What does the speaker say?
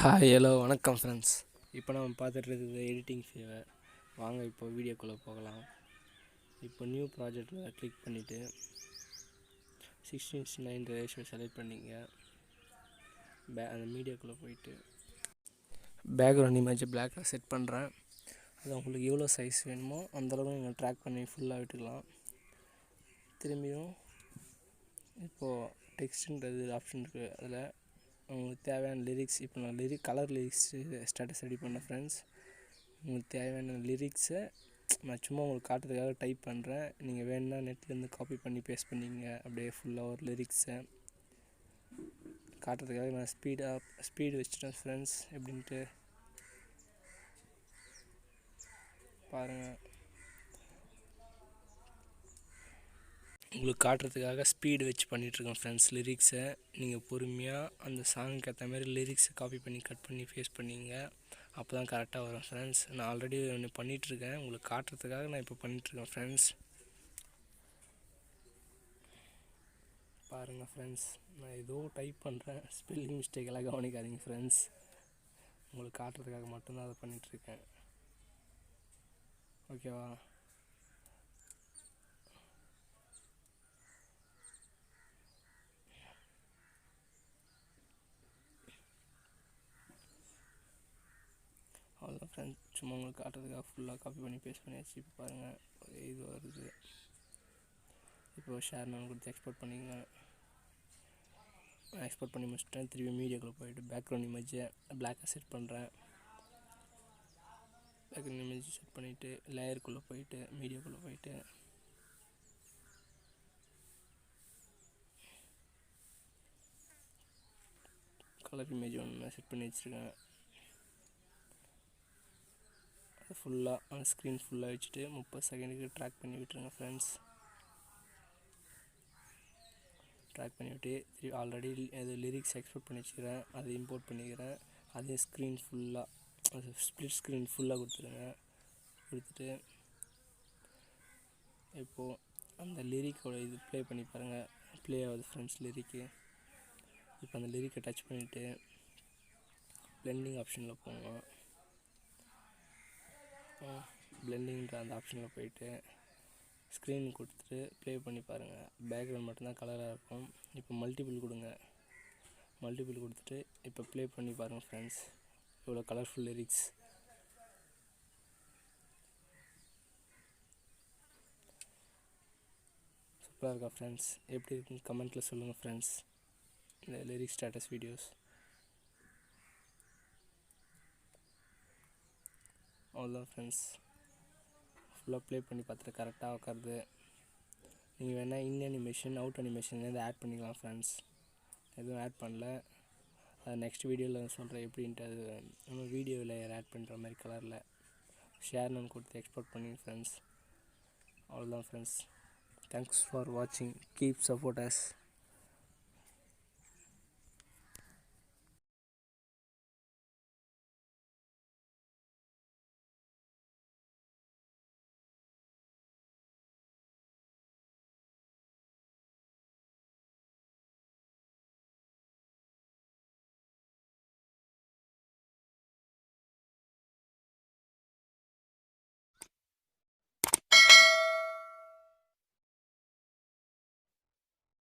Hi hello வணக்கம் friends. இப்போ நம்ம பார்த்துட்டு இருக்குது எடிட்டிங் ஃபீவர். வாங்க இப்போ வீடியோக்குள்ளே போகலாம். இப்போ நியூ ப்ராஜெக்டில் கிளிக் பண்ணிவிட்டு 16:9 ரேஷியோ செலக்ட் பண்ணிங்க. அந்த மீடியாக்குள்ளே போயிட்டு பேக்ரவுண்ட் இமேஜை பிளாக்காக செட் பண்ணுறேன். அது உங்களுக்கு எவ்வளோ சைஸ் வேணுமோ அந்தளவுக்கு நீங்கள் ட்ராக் பண்ணி ஃபுல்லாக விட்டுக்கலாம். திரும்பியும் இப்போது டெக்ஸ்ட்டுன்றது ஆப்ஷன் இருக்குது. அதில் உங்களுக்கு தேவையான லிரிக்ஸ், இப்போ நான் கலர் லிரிக்ஸ் ஸ்டேட்டஸ் ரெடி பண்ணேன் ஃப்ரெண்ட்ஸ். உங்களுக்கு தேவையான லிரிக்ஸை நான் சும்மா உங்களுக்கு காட்டுறதுக்காக டைப் பண்ணுறேன். நீங்கள் வேணுன்னா நெட்லேருந்து காப்பி பண்ணி பேஸ்ட் பண்ணிங்க. அப்படியே ஃபுல்லாக ஒரு லிரிக்ஸை காட்டுறதுக்காக நான் ஸ்பீடு வச்சுட்டேன் ஃப்ரெண்ட்ஸ். எப்படின்ட்டு பாருங்கள். உங்களுக்கு காட்டுறதுக்காக ஸ்பீடு வச்சு பண்ணிகிட்ருக்கேன் ஃப்ரெண்ட்ஸ். லிரிக்ஸை நீங்கள் பொறுமையாக அந்த சாங்குக்கு ஏற்ற மாதிரி லிரிக்ஸை காப்பி பண்ணி கட் பண்ணி பேஸ்ட் பண்ணிங்க. அப்போ தான் கரெக்டாக வரும் ஃப்ரெண்ட்ஸ். நான் ஆல்ரெடி ஒன்று பண்ணிகிட்ருக்கேன், உங்களுக்கு காட்டுறதுக்காக நான் இப்போ பண்ணிகிட்ருக்கேன் ஃப்ரெண்ட்ஸ். பாருங்கள் ஃப்ரெண்ட்ஸ், நான் ஏதோ டைப் பண்ணுறேன், ஸ்பெல்லிங் மிஸ்டேக் எல்லாம் கவனிக்காதீங்க ஃப்ரெண்ட்ஸ். உங்களுக்கு காட்டுறதுக்காக மட்டும்தான் அதை பண்ணிகிட்ருக்கேன். ஓகேவா? அவ்வளோதான் ஃப்ரெண்ட்ஸ், சும்மா உங்களுக்கு காட்டுறதுக்காக ஃபுல்லாக காப்பி பண்ணி பேஸ்ட் பண்ணியாச்சு. இப்போ பாருங்கள், இது வருது. இப்போ ஷேர் நான் கொடுத்து எக்ஸ்போர்ட் பண்ணிங்க. எக்ஸ்போர்ட் பண்ணி முடிச்சிட்டேன். திரும்பி மீடியாக்குள்ளே போயிட்டு பேக்ரவுண்ட் இமேஜை பிளாக்காக செட் பண்ணுறேன். பேக்ரவுண்ட் இமேஜ் செட் பண்ணிவிட்டு லேயருக்குள்ளே போயிட்டு மீடியாக்குள்ளே போயிட்டு கலர் இமேஜ் ஒன்று செட் பண்ணி வச்சுருக்கேன். அது ஃபுல்லாக அந்த ஸ்க்ரீன் ஃபுல்லாக வச்சுட்டு 30 செகண்டுக்கு ட்ராக் பண்ணி விட்டுருங்க ஃப்ரெண்ட்ஸ். ட்ராக் பண்ணிவிட்டு ஆல்ரெடி அது லிரிக்ஸ் எக்ஸ்போர்ட் பண்ணி வச்சுக்கிறேன், அதை இம்போர்ட் பண்ணிக்கிறேன். அதே ஸ்க்ரீன் ஃபுல்லாக அது ஸ்ப்ளிட் ஸ்க்ரீன் ஃபுல்லாக கொடுத்துருங்க. கொடுத்துட்டு இப்போது அந்த லிரிக்கோட இது ப்ளே பண்ணி பாருங்கள். ப்ளே ஆகுது ஃப்ரெண்ட்ஸ் லிரிக்கு. இப்போ அந்த லிரிக்கை டச் பண்ணிவிட்டு பிளெண்டிங் ஆப்ஷனில் போங்க. பிளெண்டிங்கிற அந்த ஆப்ஷனில் போயிட்டு ஸ்க்ரீன் கொடுத்துட்டு ப்ளே பண்ணி பாருங்கள். பேக்ரவுண்ட் மட்டும்தான் கலராக இருக்கும். இப்போ மல்டிபிள் கொடுங்க. மல்டிபிள் கொடுத்துட்டு இப்போ ப்ளே பண்ணி பாருங்கள் ஃப்ரெண்ட்ஸ். இவ்வளோ கலர்ஃபுல் லிரிக்ஸ். சூப்பராக இருக்கா ஃப்ரெண்ட்ஸ்? எப்படி இருக்குன்னு கமெண்ட்டில் சொல்லுங்கள் ஃப்ரெண்ட்ஸ். இந்த லிரிக்ஸ் ஸ்டேட்டஸ் வீடியோஸ் அவ்வளோதான் ஃப்ரெண்ட்ஸ். ஃபுல்லாக ப்ளே பண்ணி பார்த்துட்டு கரெக்டாக உட்காருது. நீங்கள் வேணால் இன் அனிமேஷன் அவுட் அனிமேஷன் எதாவது ஆட் பண்ணிக்கலாம் ஃப்ரெண்ட்ஸ். எதுவும் ஆட் பண்ணல. அது நெக்ஸ்ட் வீடியோவில் சொல்கிறேன் எப்படின்ட்டு. அது நம்ம வீடியோவில் ஆட் பண்ணுற மாதிரி கலரில் ஷேர் நான் கொடுத்து எக்ஸ்போர்ட் பண்ணி ஃப்ரெண்ட்ஸ். அவ்வளோதான் ஃப்ரெண்ட்ஸ். தேங்க்ஸ் ஃபார் வாட்சிங். Keep support us.